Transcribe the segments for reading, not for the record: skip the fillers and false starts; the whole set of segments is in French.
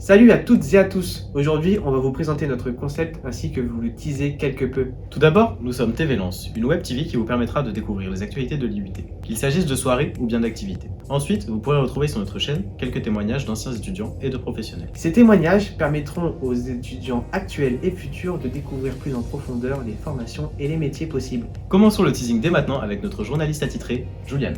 Salut à toutes et à tous. Aujourd'hui, on va vous présenter notre concept ainsi que vous le teaser quelque peu. Tout d'abord, nous sommes TV Lance, une web TV qui vous permettra de découvrir les actualités de l'IUT, qu'il s'agisse de soirées ou bien d'activités. Ensuite, vous pourrez retrouver sur notre chaîne quelques témoignages d'anciens étudiants et de professionnels. Ces témoignages permettront aux étudiants actuels et futurs de découvrir plus en profondeur les formations et les métiers possibles. Commençons le teasing dès maintenant avec notre journaliste attitré, Juliane.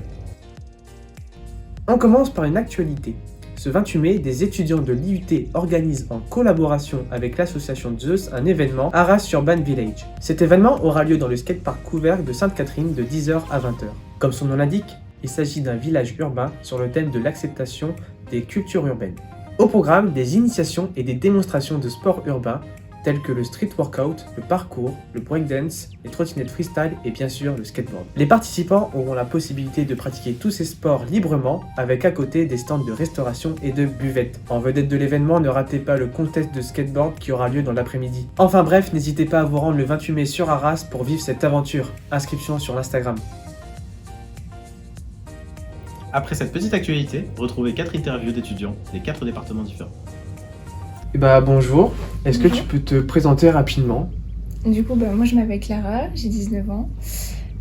On commence par une actualité. Ce 28 mai, des étudiants de l'IUT organisent en collaboration avec l'association Zeus un événement Arras Urban Village. Cet événement aura lieu dans le skatepark Couvercle de Sainte-Catherine de 10h à 20h. Comme son nom l'indique, il s'agit d'un village urbain sur le thème de l'acceptation des cultures urbaines. Au programme, des initiations et des démonstrations de sports urbains tels que le street workout, le parcours, le breakdance, les trottinettes freestyle et bien sûr le skateboard. Les participants auront la possibilité de pratiquer tous ces sports librement avec à côté des stands de restauration et de buvettes. En vedette de l'événement, ne ratez pas le contest de skateboard qui aura lieu dans l'après-midi. Enfin bref, n'hésitez pas à vous rendre le 28 mai sur Arras pour vivre cette aventure. Inscription sur l'Instagram. Après cette petite actualité, retrouvez 4 interviews d'étudiants des 4 départements différents. Bonjour, est-ce que Bonjour. tu peux te présenter rapidement? Du coup, moi je m'appelle Clara, j'ai 19 ans.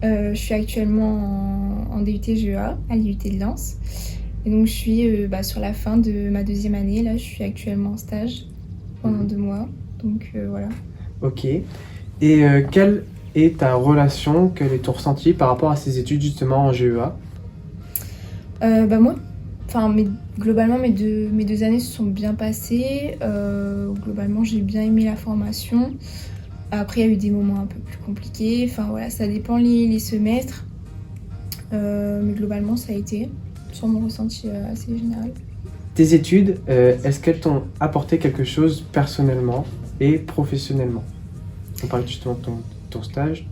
Je suis actuellement en DUT GEA à l'IUT de Lens. Et donc je suis sur la fin de ma deuxième année. Là, je suis actuellement en stage pendant 2 mois. Donc voilà. Ok. Et quelle est ta relation, quel est ton ressenti par rapport à ces études justement en GEA? Globalement, mes deux années se sont bien passées. Globalement, j'ai bien aimé la formation. Après, il y a eu des moments un peu plus compliqués. Enfin voilà, ça dépend les semestres. Mais globalement, ça a été, sur mon ressenti assez général. Tes études, est-ce qu'elles t'ont apporté quelque chose personnellement et professionnellement? On parle justement de ton stage.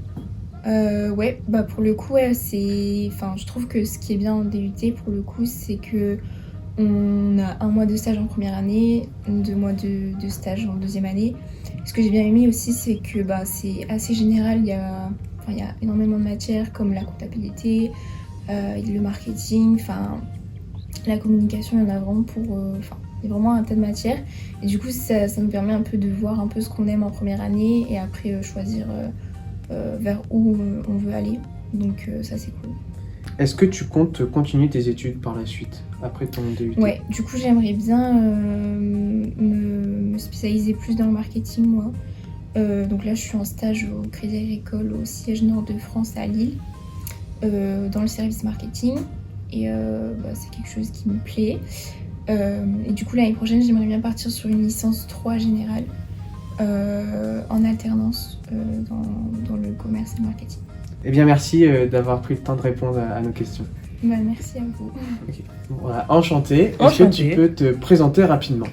Pour le coup, je trouve que ce qui est bien en DUT, pour le coup, c'est que on a 1 mois de stage en première année, 2 mois de stage en deuxième année. Ce que j'ai bien aimé aussi, c'est que c'est assez général. Il y a énormément de matières comme la comptabilité, le marketing, la communication. Il y en a vraiment il y a vraiment un tas de matières. Et du coup, ça nous permet un peu de voir un peu ce qu'on aime en première année et après choisir vers où on veut aller. Donc ça, c'est cool. Est-ce que tu comptes continuer tes études par la suite, après ton DUT? Ouais, du coup, j'aimerais bien me spécialiser plus dans le marketing, moi. Donc là, je suis en stage au Crédit Agricole, au siège nord de France à Lille, dans le service marketing. Et c'est quelque chose qui me plaît. Et du coup, l'année prochaine, j'aimerais bien partir sur une licence 3 générale, en alternance dans le commerce et le marketing. Eh bien, merci d'avoir pris le temps de répondre à nos questions. Merci à vous. Voilà, enchanté. Est-ce que Enchantée. tu peux te présenter rapidement?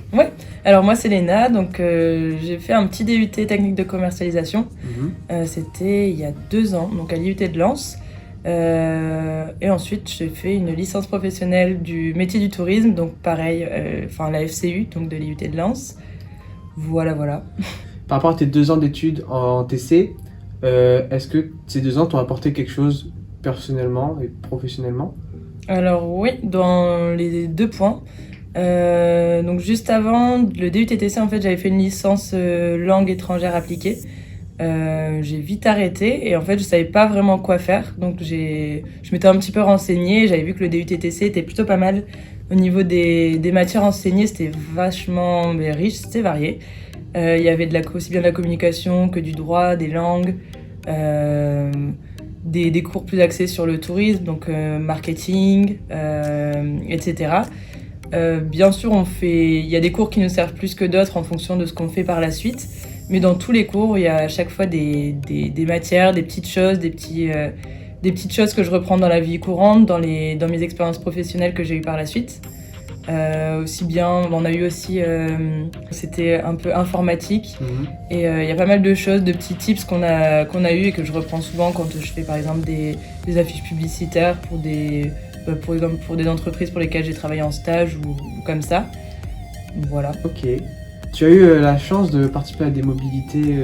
Alors moi c'est Léna, donc j'ai fait un petit DUT technique de commercialisation. C'était il y a 2 ans, donc à l'IUT de Lens. Et ensuite j'ai fait une licence professionnelle du métier du tourisme, donc pareil, la FCU, donc de l'IUT de Lens. Voilà. Par rapport à tes 2 ans d'études en TC, est-ce que ces 2 ans t'ont apporté quelque chose personnellement et professionnellement? Alors oui, dans les 2 points. Donc juste avant le DUTTC, en fait, j'avais fait une licence langue étrangère appliquée. J'ai vite arrêté et en fait, je savais pas vraiment quoi faire. Donc je m'étais un petit peu renseignée. J'avais vu que le DUTTC était plutôt pas mal au niveau des matières enseignées. C'était vachement riche, c'était varié. Il y avait aussi bien de la communication que du droit, des langues. Des cours plus axés sur le tourisme, donc marketing, etc. Bien sûr, il y a des cours qui nous servent plus que d'autres en fonction de ce qu'on fait par la suite, mais dans tous les cours, il y a à chaque fois des matières, des petites choses, des petites choses que je reprends dans la vie courante, dans mes expériences professionnelles que j'ai eues par la suite. Aussi bien, on a eu aussi, c'était un peu informatique, et il y a pas mal de choses, de petits tips qu'on a eu et que je reprends souvent quand je fais par exemple des affiches publicitaires pour exemple pour des entreprises pour lesquelles j'ai travaillé en stage ou comme ça. Voilà. Ok. Tu as eu la chance de participer à des mobilités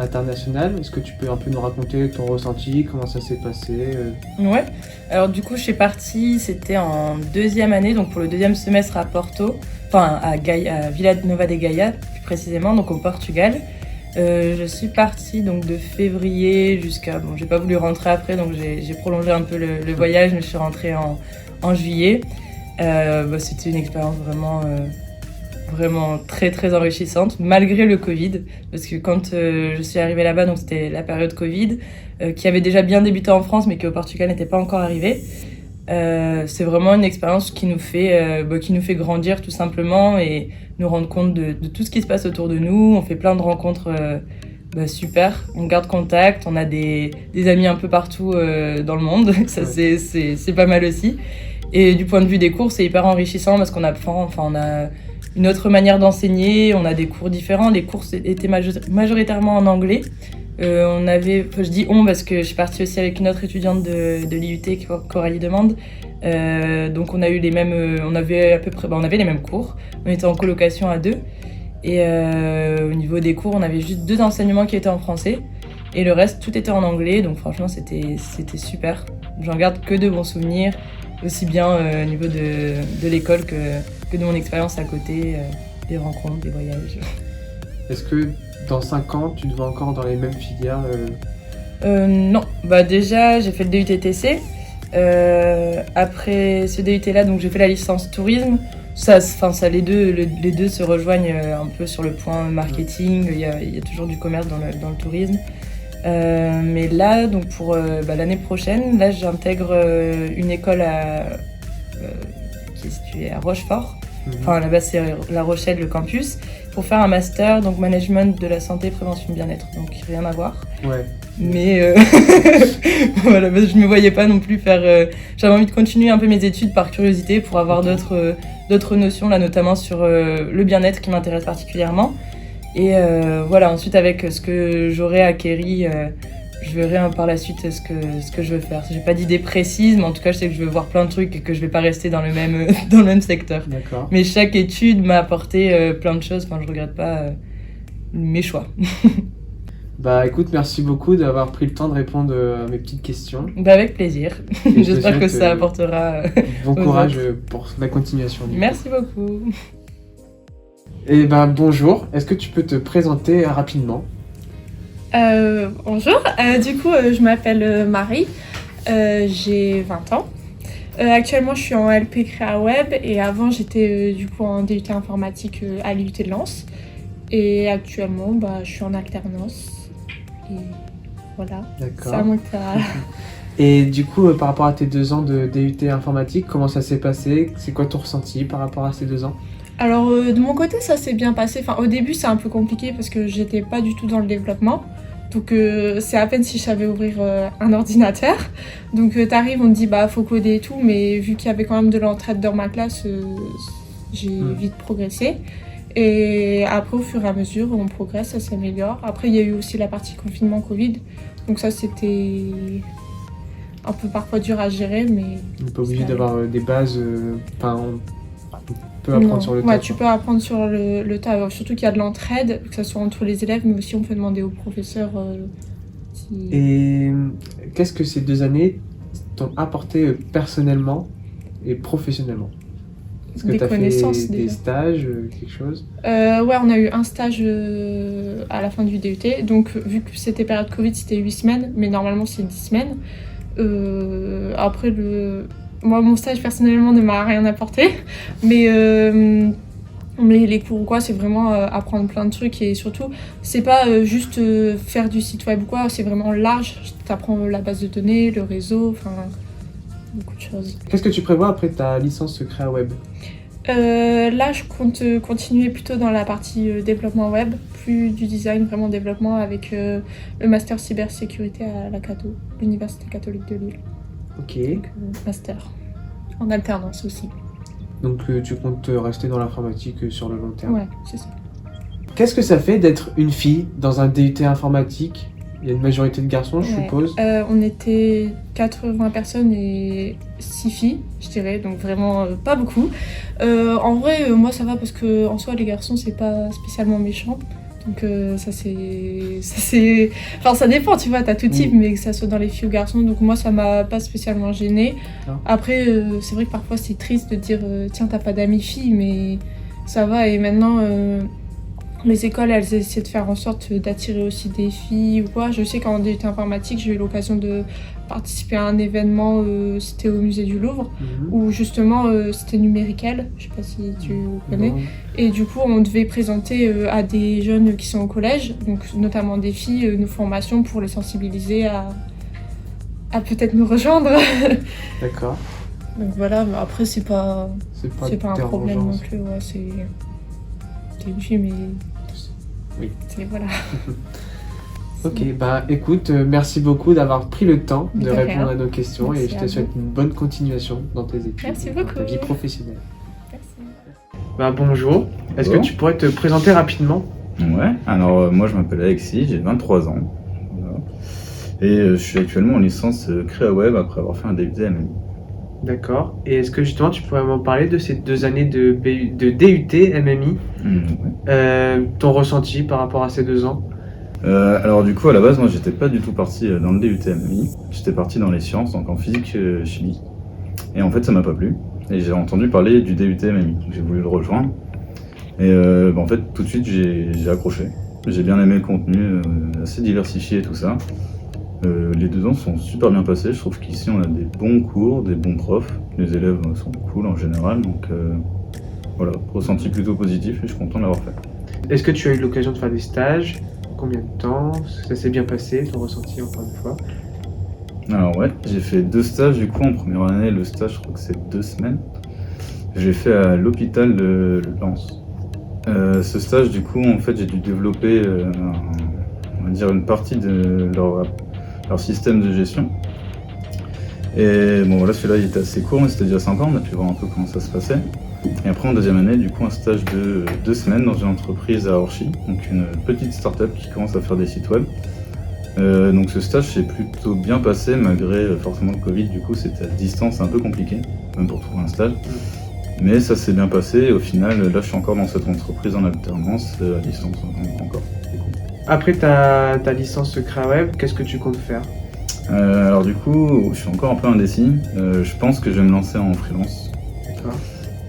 internationales. Est-ce que tu peux un peu nous raconter ton ressenti, comment ça s'est passé? Ouais, alors du coup je suis partie, c'était en 2e année, donc pour le 2e semestre à Porto. enfin à Vila Nova de Gaia plus précisément, donc au Portugal. Je suis partie donc de février jusqu'à... Bon, j'ai pas voulu rentrer après, donc j'ai prolongé un peu le voyage, mais je suis rentrée en juillet. C'était une expérience vraiment très très enrichissante, malgré le Covid, parce que quand je suis arrivée là-bas, donc c'était la période Covid, qui avait déjà bien débuté en France, mais qui au Portugal n'était pas encore arrivée. C'est vraiment une expérience qui nous fait grandir tout simplement et nous rendre compte de tout ce qui se passe autour de nous. On fait plein de rencontres super, on garde contact, on a des amis un peu partout dans le monde, ça c'est pas mal aussi. Et du point de vue des cours, c'est hyper enrichissant parce qu'on apprend, on a une autre manière d'enseigner, on a des cours différents. Les cours étaient majoritairement en anglais. Je dis on parce que je suis partie aussi avec une autre étudiante de l'IUT, Coralie Demande. Donc on a eu les mêmes, on avait les mêmes cours. On était en colocation à 2. Et au niveau des cours, on avait juste 2 enseignements qui étaient en français. Et le reste, tout était en anglais. Donc franchement, c'était super. J'en garde que de bons souvenirs, aussi bien au niveau de l'école que de mon expérience à côté, des rencontres, des voyages. Est-ce que dans 5 ans, tu te vois encore dans les mêmes filières Non, déjà j'ai fait le DUT-TC. Après ce DUT-là, donc j'ai fait la licence tourisme. Les deux se rejoignent un peu sur le point marketing. Il y a toujours du commerce dans le tourisme. Mais là, donc pour l'année prochaine, là j'intègre une école qui est située à Rochefort. Enfin là-bas c'est La Rochelle, le campus, pour faire un master, donc management de la santé, prévention, bien-être, donc rien à voir. Ouais. Mais voilà, je me voyais pas non plus faire... J'avais envie de continuer un peu mes études par curiosité pour avoir d'autres notions, là notamment sur le bien-être qui m'intéresse particulièrement. Et voilà, ensuite avec ce que j'aurai acquéri, je verrai par la suite ce que je veux faire. J'ai pas d'idée précise, mais en tout cas je sais que je veux voir plein de trucs et que je vais pas rester dans le même secteur. D'accord. Mais chaque étude m'a apporté plein de choses, je regrette pas mes choix. Écoute, merci beaucoup d'avoir pris le temps de répondre à mes petites questions. Avec plaisir. J'espère que ça apportera... bon courage pour la continuation. Merci beaucoup. Et bonjour, est-ce que tu peux te présenter rapidement ? Bonjour, je m'appelle Marie, j'ai 20 ans. Actuellement, je suis en LP Créa Web et avant, j'étais en DUT informatique à l'IUT de Lens. Et actuellement, je suis en alternance. Et voilà. D'accord. C'est à moi que t'as... Et du coup, par rapport à tes 2 ans de DUT informatique, comment ça s'est passé ? C'est quoi ton ressenti par rapport à ces 2 ans ? Alors, de mon côté, ça s'est bien passé. Au début, c'est un peu compliqué parce que j'étais pas du tout dans le développement. Donc, c'est à peine si je savais ouvrir un ordinateur. Donc, t'arrives, on te dit, faut coder et tout. Mais vu qu'il y avait quand même de l'entraide dans ma classe, j'ai vite progressé. Et après, au fur et à mesure, on progresse, ça s'améliore. Après, il y a eu aussi la partie confinement Covid. Donc ça, c'était un peu parfois dur à gérer, mais... On n'est pas obligé d'avoir des bases... on peut apprendre sur le tas. Ouais, tu peux apprendre sur le tas. Surtout qu'il y a de l'entraide, que ce soit entre les élèves, mais aussi on peut demander aux professeurs Et qu'est-ce que ces 2 années t'ont apporté personnellement et professionnellement ? Est-ce que tu as fait des stages, quelque chose ? Ouais, on a eu un stage à la fin du DUT. Donc, vu que c'était période Covid, c'était 8 semaines, mais normalement, c'est 10 semaines. Après, moi, mon stage, personnellement, ne m'a rien apporté. Mais les cours ou quoi, c'est vraiment apprendre plein de trucs. Et surtout, c'est pas juste faire du site web ou quoi, c'est vraiment large. T'apprends la base de données, le réseau, beaucoup de choses. Qu'est-ce que tu prévois après ta licence Créa Web ? Là, je compte continuer plutôt dans la partie développement web, plus du design, vraiment développement, avec le master cybersécurité à l'Université catholique de Lille. Ok. Donc, master, en alternance aussi. Donc tu comptes rester dans l'informatique sur le long terme ? Ouais, c'est ça. Qu'est-ce que ça fait d'être une fille dans un DUT informatique ? Il y a une majorité de garçons, je suppose. On était 80 personnes et 6 filles, je dirais, donc vraiment pas beaucoup. En vrai, moi ça va parce que en soi les garçons c'est pas spécialement méchant. Donc ça dépend, tu vois, t'as tout type, mais que ça soit dans les filles ou garçons, donc moi ça m'a pas spécialement gênée. Après, c'est vrai que parfois c'est triste de dire tiens t'as pas d'amis filles, mais ça va. Et maintenant, les écoles, elles essaient de faire en sorte d'attirer aussi des filles ou quoi. Je sais qu'en DUT informatique, j'ai eu l'occasion de participer à un événement, c'était au musée du Louvre, où justement c'était Numérical, je sais pas si tu connais. Non. Et du coup, on devait présenter à des jeunes qui sont au collège, donc notamment des filles, nos formations pour les sensibiliser à peut-être nous rejoindre. D'accord. Donc voilà, mais après c'est pas un dérangeant. problème non plus, ouais, c'est une fille, mais Oui. c'est voilà. Ok, bah écoute, merci beaucoup d'avoir pris le temps de De rien. répondre à nos questions et Merci je à te vous. souhaite une bonne continuation dans tes études, Merci et dans ta beaucoup. vie professionnelle. Merci. Bah bonjour, est-ce que Bonjour. tu pourrais te présenter rapidement? Ouais, alors moi je m'appelle Alexis, j'ai 23 ans. Voilà. Et je suis actuellement en licence Créa Web après avoir fait un DUT MMI. D'accord. Et est-ce que justement tu pourrais m'en parler de ces 2 années de DUT MMI, Ouais. ton ressenti par rapport à ces 2 ans? Alors du coup à la base moi j'étais pas du tout parti dans le DUT MMI, j'étais parti dans les sciences, donc en physique chimie. Et en fait ça m'a pas plu, et j'ai entendu parler du DUT MMI, donc j'ai voulu le rejoindre. Et en fait tout de suite j'ai accroché, j'ai bien aimé le contenu, assez diversifié et tout ça. Les 2 ans sont super bien passés, je trouve qu'ici on a des bons cours, des bons profs, les élèves sont cool en général, donc voilà, ressenti plutôt positif et je suis content de l'avoir fait. Est-ce que tu as eu l'occasion de faire des stages? Combien de temps? Ça s'est bien passé, ton ressenti encore une fois? Alors ouais, j'ai fait 2 stages du coup en première année, le stage je crois que c'est 2 semaines. J'ai fait à l'hôpital de Lens. Ce stage du coup en fait j'ai dû développer on va dire une partie de leur système de gestion. Et bon voilà, celui-là il était assez court mais c'était déjà sympa, on a pu voir un peu comment ça se passait. Et après en deuxième année du coup un stage de 2 semaines dans une entreprise à Orchy, donc une petite start-up qui commence à faire des sites web. Donc ce stage s'est plutôt bien passé malgré forcément le Covid, du coup c'était à distance un peu compliqué, même pour trouver un stage. Mais ça s'est bien passé et au final là je suis encore dans cette entreprise en alternance à distance encore. Du coup. Après ta licence Créa Web, qu'est-ce que tu comptes faire? Alors du coup je suis encore un peu indécis, je pense que je vais me lancer en freelance. D'accord.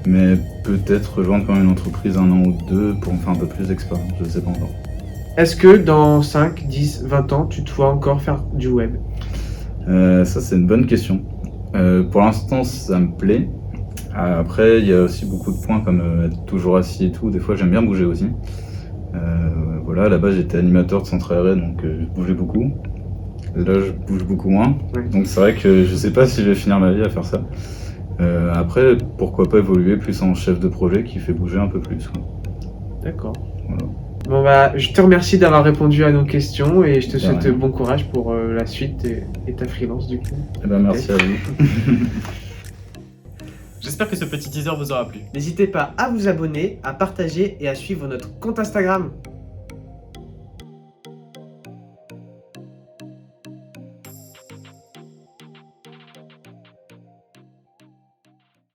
Mais peut-être rejoindre quand même une entreprise 1 an ou 2 pour me faire un peu plus d'expérience, je sais pas encore. Est-ce que dans 5, 10, 20 ans, tu te vois encore faire du web? Ça c'est une bonne question. Pour l'instant ça me plaît. Après il y a aussi beaucoup de points comme être toujours assis et tout, des fois j'aime bien bouger aussi. Voilà, à la base j'étais animateur de centre aéré donc je bougeais beaucoup. Là je bouge beaucoup moins, Ouais. donc c'est vrai que je sais pas si je vais finir ma vie à faire ça. Après pourquoi pas évoluer plus en chef de projet qui fait bouger un peu plus, quoi. D'accord. Voilà. Bon bah, je te remercie d'avoir répondu à nos questions et je te De souhaite rien. bon courage pour la suite et ta freelance du coup. Eh ben merci à vous. J'espère que ce petit teaser vous aura plu. N'hésitez pas à vous abonner, à partager et à suivre notre compte Instagram.